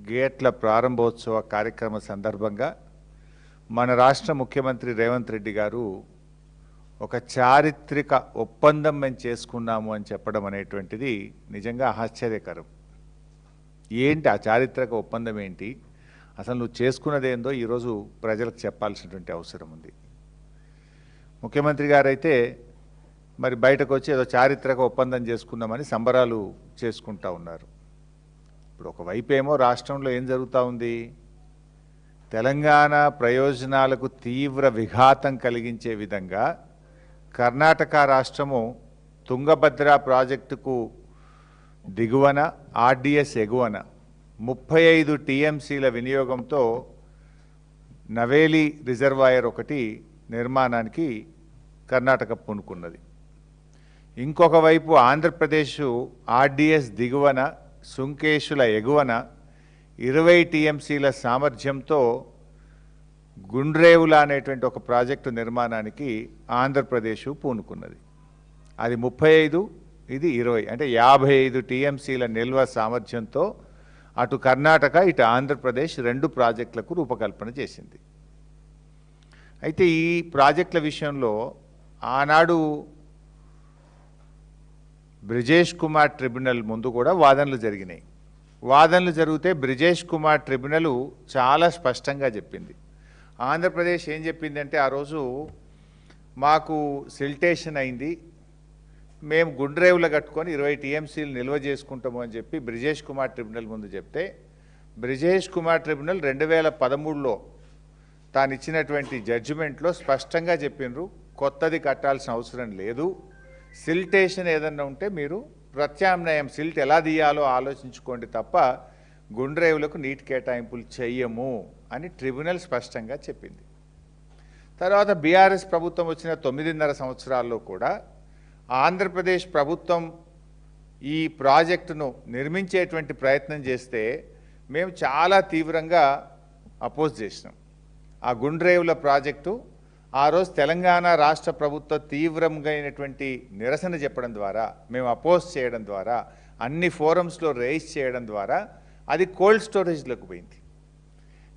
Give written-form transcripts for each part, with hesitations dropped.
గేట్ల ప్రారంభోత్సవ కార్యక్రమ సందర్భంగా మన రాష్ట్ర ముఖ్యమంత్రి రేవంత్ రెడ్డి గారు ఒక చారిత్రక ఒప్పందం మేము చేసుకున్నాము అని చెప్పడం అనేటువంటిది నిజంగా ఆశ్చర్యకరం. ఏంటి ఆ చారిత్రక ఒప్పందం ఏంటి, అసలు నువ్వు చేసుకున్నదేందో ఈరోజు ప్రజలకు చెప్పాల్సినటువంటి అవసరం ఉంది. ముఖ్యమంత్రి గారైతే మరి బయటకు వచ్చి ఏదో చారిత్రక ఒప్పందం చేసుకున్నామని సంబరాలు చేసుకుంటా ఉన్నారు. ఇప్పుడు ఒకవైపేమో రాష్ట్రంలో ఏం జరుగుతూ ఉంది, తెలంగాణ ప్రయోజనాలకు తీవ్ర విఘాతం కలిగించే విధంగా కర్ణాటక రాష్ట్రము తుంగభద్ర ప్రాజెక్టుకు దిగువన ఆర్డిఎస్ ఎగువన 35 టీఎంసీల వినియోగంతో నవేలి రిజర్వాయర్ ఒకటి నిర్మాణానికి కర్ణాటక పూనుకున్నది. ఇంకొక వైపు ఆంధ్రప్రదేశ్ ఆర్డిఎస్ దిగువన సుంకేశుల ఎగువన 20 టీఎంసీల సామర్థ్యంతో గుండ్రేవుల అనేటువంటి ఒక ప్రాజెక్టు నిర్మాణానికి ఆంధ్రప్రదేశ్ పూనుకున్నది. అది 35, ఇది 20, అంటే 55 టీఎంసీల నిల్వ సామర్థ్యంతో అటు కర్ణాటక ఇటు ఆంధ్రప్రదేశ్ 2 ప్రాజెక్టులకు రూపకల్పన చేసింది. అయితే ఈ ప్రాజెక్టుల విషయంలో ఆనాడు బ్రిజేష్ కుమార్ ట్రిబ్యునల్ ముందు కూడా వాదనలు జరిగినాయి. వాదనలు జరిగితే బ్రిజేష్ కుమార్ ట్రిబ్యునల్ చాలా స్పష్టంగా చెప్పింది. ఆంధ్రప్రదేశ్ ఏం చెప్పిందంటే, ఆ రోజు మాకు సిల్టేషన్ అయింది, మేము గుండ్రేవులు కట్టుకొని 20 టీఎంసీలు నిల్వ చేసుకుంటాము అని చెప్పి బ్రిజేష్ కుమార్ ట్రిబ్యునల్ ముందు చెప్తే, బ్రిజేష్ కుమార్ ట్రిబ్యునల్ 2013లో తాను ఇచ్చినటువంటి జడ్జిమెంట్లో స్పష్టంగా చెప్పినారు, కొత్తది కట్టాల్సిన అవసరం లేదు, సిల్టేషన్ ఏదన్నా ఉంటే మీరు ప్రత్యామ్నాయం సిల్ట్ ఎలా తీయాలో ఆలోచించుకోండి తప్ప గుండ్రేవులకు నీటి కేటాయింపులు చెయ్యము అని ట్రిబ్యునల్ స్పష్టంగా చెప్పింది. తర్వాత బీఆర్ఎస్ ప్రభుత్వం వచ్చిన 9.5 సంవత్సరాల్లో కూడా ఆంధ్రప్రదేశ్ ప్రభుత్వం ఈ ప్రాజెక్టును నిర్మించేటువంటి ప్రయత్నం చేస్తే మేము చాలా తీవ్రంగా అపోజ్ చేసినాం. ఆ గుండ్రేవుల ప్రాజెక్టు ఆ రోజు తెలంగాణ రాష్ట్ర ప్రభుత్వ తీవ్రంగా నిరసన చెప్పడం ద్వారా, మేము అపోజ్ చేయడం ద్వారా, అన్ని ఫోరమ్స్లో రైజ్ చేయడం ద్వారా అది కోల్డ్ స్టోరేజ్లోకి పోయింది.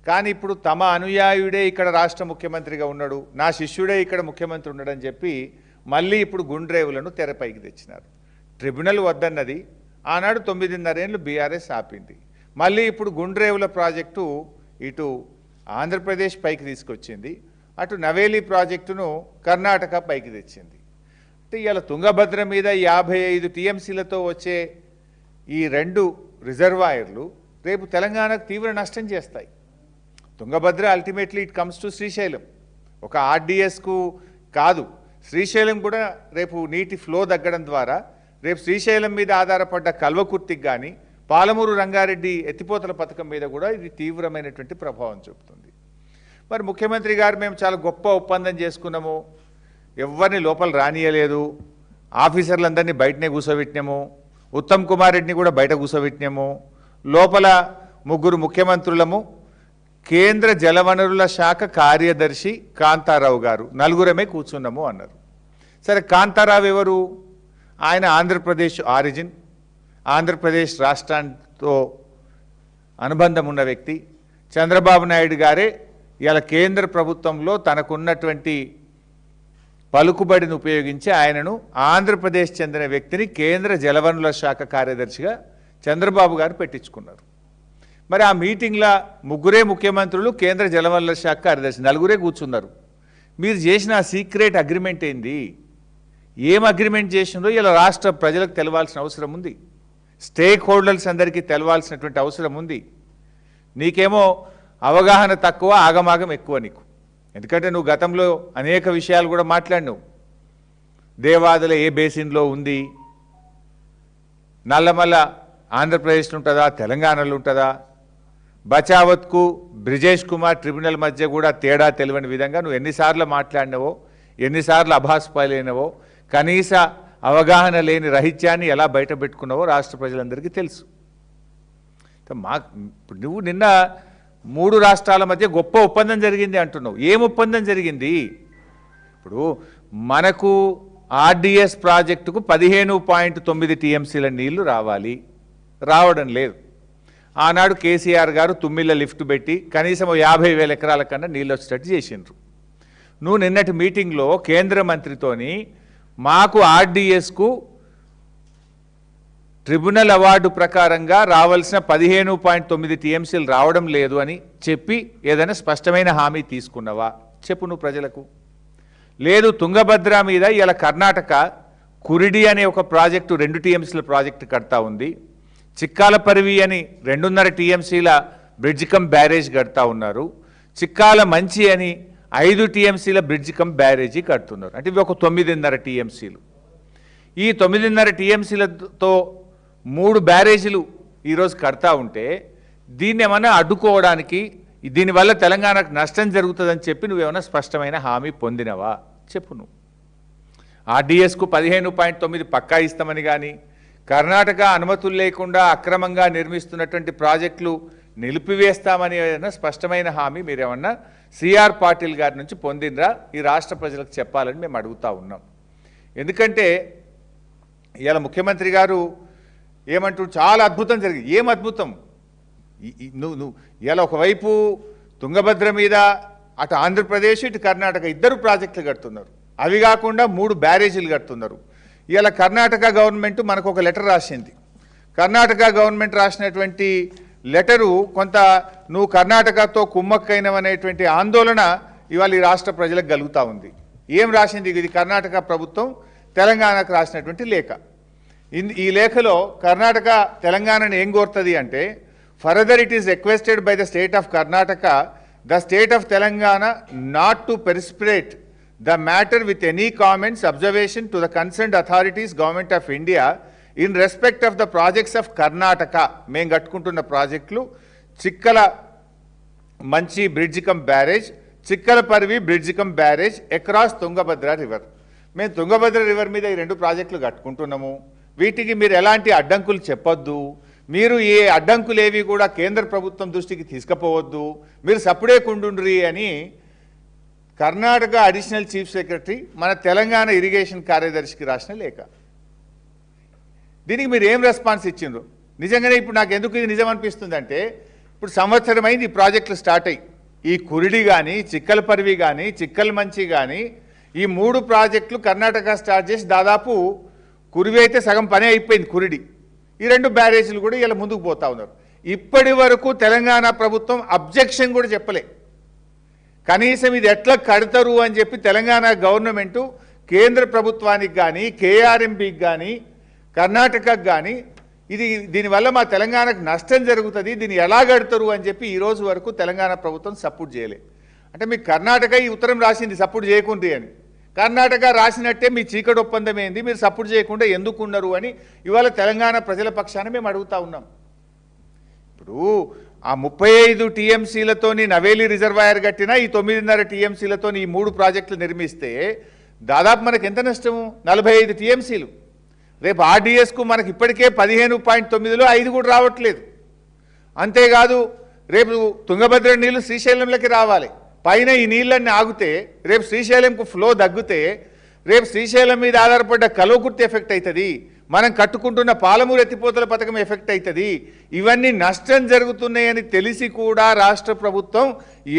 కానీ ఇప్పుడు తమ అనుయాయుడే ఇక్కడ రాష్ట్ర ముఖ్యమంత్రిగా ఉన్నాడు, నా శిష్యుడే ఇక్కడ ముఖ్యమంత్రి ఉన్నాడని చెప్పి మళ్ళీ ఇప్పుడు గుండ్రేవులను తెరపైకి తెచ్చినారు. ట్రిబ్యునల్ వద్దన్నది ఆనాడు 9.5 ఏళ్ళు బీఆర్ఎస్ ఆపింది. మళ్ళీ ఇప్పుడు గుండ్రేవుల ప్రాజెక్టు ఇటు ఆంధ్రప్రదేశ్ పైకి తీసుకొచ్చింది, అటు నవేలి ప్రాజెక్టును కర్ణాటక పైకి తెచ్చింది. అంటే ఇవాళ తుంగభద్ర మీద 55 టీఎంసీలతో వచ్చే ఈ 2 రిజర్వాయర్లు రేపు తెలంగాణకు తీవ్ర నష్టం చేస్తాయి. Tungabhadra ultimately it comes to Srisailam, ఒక ఆర్డిఎస్కు కాదు, శ్రీశైలం కూడా రేపు నీటి ఫ్లో తగ్గడం ద్వారా రేపు శ్రీశైలం మీద ఆధారపడ్డ కల్వకుర్తికి కానీ పాలమూరు రంగారెడ్డి ఎత్తిపోతల పథకం మీద కూడా ఇది తీవ్రమైనటువంటి ప్రభావం చూపుతుంది. మరి ముఖ్యమంత్రి గారు మేము చాలా గొప్ప ఒప్పందం చేసుకున్నాము, ఎవరిని లోపల రానియలేదు, ఆఫీసర్లందరినీ బయటనే కూర్చోబెట్టినాము, ఉత్తమ్ కుమార్ రెడ్డిని కూడా బయట కూర్చోబెట్టినాము, లోపల 3 ముఖ్యమంత్రులము, కేంద్ర జలవనరుల శాఖ కార్యదర్శి కాంతారావు గారు, 4 కూర్చున్నాము అన్నారు. సరే, కాంతారావు ఎవరు? ఆయన ఆంధ్రప్రదేశ్ ఆరిజిన్, ఆంధ్రప్రదేశ్ రాష్ట్రంతో అనుబంధం ఉన్న వ్యక్తి. చంద్రబాబు నాయుడు గారే ఇలా కేంద్ర ప్రభుత్వంలో తనకున్నటువంటి పలుకుబడిని ఉపయోగించి ఆయనను ఆంధ్రప్రదేశ్ చెందిన వ్యక్తిని కేంద్ర జలవనరుల శాఖ కార్యదర్శిగా చంద్రబాబు గారు పెట్టించుకున్నారు. మరి ఆ మీటింగ్లో 3 ముఖ్యమంత్రులు, కేంద్ర జలవనరుల శాఖ కార్యదర్శి 4 కూర్చున్నారు. మీరు చేసిన సీక్రెట్ అగ్రిమెంట్ ఏంది? ఏం అగ్రిమెంట్ చేసినారో ఇలా రాష్ట్ర ప్రజలకు తెలవాల్సిన అవసరం ఉంది, స్టేక్ హోల్డర్స్ అందరికీ తెలవాల్సినటువంటి అవసరం ఉంది. నీకేమో అవగాహన తక్కువ, ఆగమాగం ఎక్కువ నీకు. ఎందుకంటే నువ్వు గతంలో అనేక విషయాలు కూడా మాట్లాడినావు. దేవాదుల ఏ బేసిన్లో ఉంది, నల్లమల్ల ఆంధ్రప్రదేశ్లో ఉంటుందా తెలంగాణలో ఉంటుందా, బచావత్కు బ్రిజేష్ కుమార్ ట్రిబ్యునల్ మధ్య కూడా తేడా తెలియని విధంగా నువ్వు ఎన్నిసార్లు మాట్లాడినవో, ఎన్నిసార్లు అభాస్పాలైనవో, కనీస అవగాహన లేని రహిత్యాన్ని ఎలా బయట పెట్టుకున్నావో రాష్ట్ర ప్రజలందరికీ తెలుసు. ఇప్పుడు నువ్వు నిన్న 3 రాష్ట్రాల మధ్య గొప్ప ఒప్పందం జరిగింది అంటున్నావు. ఏం ఒప్పందం జరిగింది? ఇప్పుడు మనకు ఆర్డిఎస్ ప్రాజెక్టుకు 15.9 టీఎంసీల నీళ్లు రావాలి, రావడం లేదు. ఆనాడు కేసీఆర్ గారు తుమ్మిళ్ళ లిఫ్ట్ పెట్టి కనీసం 50,000 ఎకరాల కన్నా నీళ్ళు వచ్చేటట్టు చేసిండ్రు. నువ్వు నిన్నటి మీటింగ్లో కేంద్ర మంత్రితోని మాకు ఆర్డీఎస్కు ట్రిబ్యునల్ అవార్డు ప్రకారంగా రావాల్సిన 15.9 టీఎంసీలు రావడం లేదు అని చెప్పి ఏదైనా స్పష్టమైన హామీ తీసుకున్నావా చెప్పు నువ్వు ప్రజలకు. లేదు, తుంగభద్ర మీద ఇలా కర్ణాటక కురిడి అనే ఒక ప్రాజెక్టు 2 టీఎంసీల ప్రాజెక్టు కడతా ఉంది. చిక్కాలపరివి అని 2.5 టీఎంసీల బ్రిడ్జ్ కమ్ బ్యారేజ్ కడతా ఉన్నారు. చిక్కాల మంచి అని 5 టీఎంసీల బ్రిడ్జ్ కమ్ బ్యారేజీ కడుతున్నారు. అంటే ఇవి ఒక 9.5 టీఎంసీలు. ఈ 9.5 టీఎంసీలతో 3 బ్యారేజీలు ఈరోజు కడతా ఉంటే దీన్ని ఏమన్నా అడ్డుకోవడానికి, దీనివల్ల తెలంగాణకు నష్టం జరుగుతుందని చెప్పి నువ్వేమన్నా స్పష్టమైన హామీ పొందినవా చెప్పు నువ్వు. ఆర్డీఎస్కు 15.9 పక్కా ఇస్తామని కానీ, కర్ణాటక అనుమతులు లేకుండా అక్రమంగా నిర్మిస్తున్నటువంటి ప్రాజెక్టులు నిలిపివేస్తామని ఏదైనా స్పష్టమైన హామీ మీరేమన్నా సిఆర్ పాటిల్ గారి నుంచి పొందినరా ఈ రాష్ట్ర ప్రజలకు చెప్పాలని మేము అడుగుతా ఉన్నాం. ఎందుకంటే ఇవాళ ముఖ్యమంత్రి గారు ఏమంటూ చాలా అద్భుతం జరిగింది. ఏం అద్భుతం? నువ్వు ఇలా ఒకవైపు తుంగభద్ర మీద అటు ఆంధ్రప్రదేశ్ ఇటు కర్ణాటక 2 ప్రాజెక్టులు కడుతున్నారు. అవి కాకుండా 3 బ్యారేజీలు కడుతున్నారు. ఇలా కర్ణాటక గవర్నమెంట్ మనకు ఒక లెటర్ రాసింది. కర్ణాటక గవర్నమెంట్ రాసినటువంటి లెటరు కొంత నువ్వు కర్ణాటకతో కుమ్మక్కైనవనేటువంటి ఆందోళన ఇవాళ ఈ రాష్ట్ర ప్రజలకు కలుగుతూ ఉంది. ఏం రాసింది? ఇది కర్ణాటక ప్రభుత్వం తెలంగాణకు రాసినటువంటి లేఖ. ఈ లేఖలో కర్ణాటక తెలంగాణను ఏం కోరుతుంది అంటే, further it is requested by the state of Karnataka the state of Telangana not to precipitate the matter with any comments observation to the concerned authorities government of India in respect of the projects of Karnataka. మేము కట్టుకుంటున్న ప్రాజెక్టులు చిక్కల మంచి bridge cum barrage, చిక్కలపరివి bridge cum barrage across Tungabhadra river. మేము Tungabhadra river మీద ఈ 2 ప్రాజెక్టులు కట్టుకుంటున్నాము. వీటికి మీరు ఎలాంటి అడ్డంకులు చెప్పొద్దు. మీరు ఏ అడ్డంకులేవి కూడా కేంద్ర ప్రభుత్వం దృష్టికి తీసుకుపోవద్దు. మీరు సప్పుడే కుండుండ్రి అని కర్ణాటక అడిషనల్ చీఫ్ సెక్రటరీ మన తెలంగాణ ఇరిగేషన్ కార్యదర్శికి రాసిన లేఖ. దీనికి మీరు ఏం రెస్పాన్స్ ఇచ్చిండ్రు? నిజంగానే ఇప్పుడు నాకు ఎందుకు ఇది నిజం అనిపిస్తుందంటే, ఇప్పుడు సంవత్సరమైంది ఈ ప్రాజెక్టులు స్టార్ట్ అయ్యి. ఈ కురిడి కానీ, చిక్కలపరివి కానీ, చిక్కల మంచి కానీ, ఈ 3 ప్రాజెక్టులు కర్ణాటక స్టార్ట్ చేసి దాదాపు కురివి అయితే సగం పని అయిపోయింది. కురిడి ఈ 2 బ్యారేజీలు కూడా ఇలా ముందుకు పోతా ఉన్నారు. ఇప్పటి వరకు తెలంగాణ ప్రభుత్వం అబ్జెక్షన్ కూడా చెప్పలే. కనీసం ఇది ఎట్లా కడతారు అని చెప్పి తెలంగాణ గవర్నమెంటు కేంద్ర ప్రభుత్వానికి కానీ, కేఆర్ఎంబీకి కానీ, కర్ణాటకకు కానీ దీనివల్ల మా తెలంగాణకు నష్టం జరుగుతుంది, దీన్ని ఎలా కడతారు అని చెప్పి ఈ రోజు వరకు తెలంగాణ ప్రభుత్వం సపోర్ట్ చేయలే. అంటే మీకు కర్ణాటక ఈ ఉత్తరం రాసింది సపోర్ట్ చేయకుండ్రి అని. కర్ణాటక రాసినట్టే మీ చీకటి ఒప్పందం ఏంది, మీరు సపోర్ట్ చేయకుండా ఎందుకున్నారు అని ఇవాళ తెలంగాణ ప్రజల పక్షాన మేము అడుగుతా ఉన్నాం. ఇప్పుడు ఆ 35 టీఎంసీలతోని నవేలి రిజర్వాయర్ కట్టినా ఈ 9.5 టీఎంసీలతోని ఈ 3 ప్రాజెక్టులు నిర్మిస్తే దాదాపు మనకు ఎంత నష్టము? 45 టీఎంసీలు. రేపు ఆర్డీఎస్కు మనకి ఇప్పటికే 15.9లో 5 కూడా రావట్లేదు. అంతేకాదు రేపు తుంగభద్ర నీళ్లు శ్రీశైలంలోకి రావాలి. పైన ఈ నీళ్ళన్నీ ఆగితే రేపు శ్రీశైలంకు ఫ్లో తగ్గితే రేపు శ్రీశైలం మీద ఆధారపడ్డ కల్వకుర్తి ఎఫెక్ట్ అవుతుంది. మనం కట్టుకుంటున్న పాలమూరు ఎత్తిపోతల పథకం ఎఫెక్ట్ అవుతుంది. ఇవన్నీ నష్టం జరుగుతున్నాయని తెలిసి కూడా రాష్ట్ర ప్రభుత్వం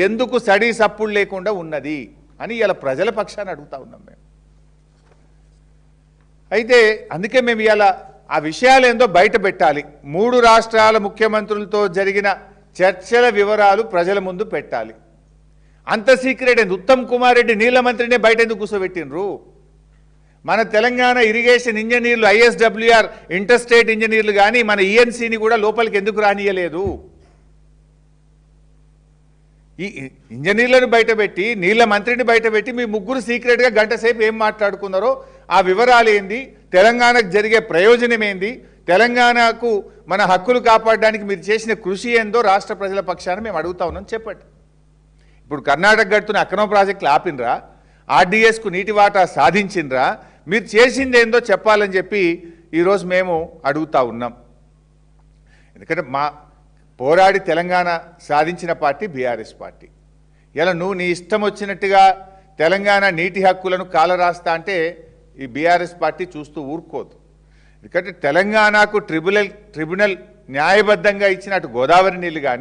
ఎందుకు సడీ సప్పుడు లేకుండా ఉన్నది అని ఇలా ప్రజల పక్షాన్ని అడుగుతా ఉన్నాం మేము. అయితే అందుకే మేము ఇలా ఆ విషయాలు ఏందో బయట పెట్టాలి. 3 రాష్ట్రాల ముఖ్యమంత్రులతో జరిగిన చర్చల వివరాలు ప్రజల ముందు పెట్టాలి. అంత సీక్రెట్ ఏంది? ఉత్తమ్ కుమార్ రెడ్డి నీళ్ల మంత్రినే బయట ఎందుకు కూర్చోబెట్టినరు? మన తెలంగాణ ఇరిగేషన్ ఇంజనీర్లు, ఐఎస్డబ్ల్యూఆర్ ఇంటర్స్టేట్ ఇంజనీర్లు కానీ మన ఈఎన్సీని కూడా లోపలికి ఎందుకు రానియలేదు? ఈ ఇంజనీర్లను బయటపెట్టి నీళ్ల మంత్రిని బయటపెట్టి మీ ముగ్గురు సీక్రెట్గా గంట సేపు ఏం మాట్లాడుకున్నారో ఆ వివరాలు ఏంది, తెలంగాణకు జరిగే ప్రయోజనం ఏంది, తెలంగాణకు మన హక్కులు కాపాడడానికి మీరు చేసిన కృషి ఏందో రాష్ట్ర ప్రజల పక్షాన మేము అడుగుతా ఉన్నాం. చెప్పండి. ఇప్పుడు కర్ణాటక గడుతున్న అక్రమ ప్రాజెక్టులు ఆపినరా? ఆర్డీఎస్కు నీటి వాటా సాధించినరా? మీరు చేసింది ఏందో చెప్పాలని చెప్పి ఈరోజు మేము అడుగుతా ఉన్నాం. ఎందుకంటే మా పోరాడి తెలంగాణ సాధించిన పార్టీ బీఆర్ఎస్ పార్టీ. ఇలా నువ్వు నీ ఇష్టం వచ్చినట్టుగా తెలంగాణ నీటి హక్కులను కాలరాస్తా అంటే ఈ బీఆర్ఎస్ పార్టీ చూస్తూ ఊరుకోదు. ఎందుకంటే తెలంగాణకు ట్రిబ్యునల్ న్యాయబద్ధంగా ఇచ్చిన అటు గోదావరి నీళ్లు కానీ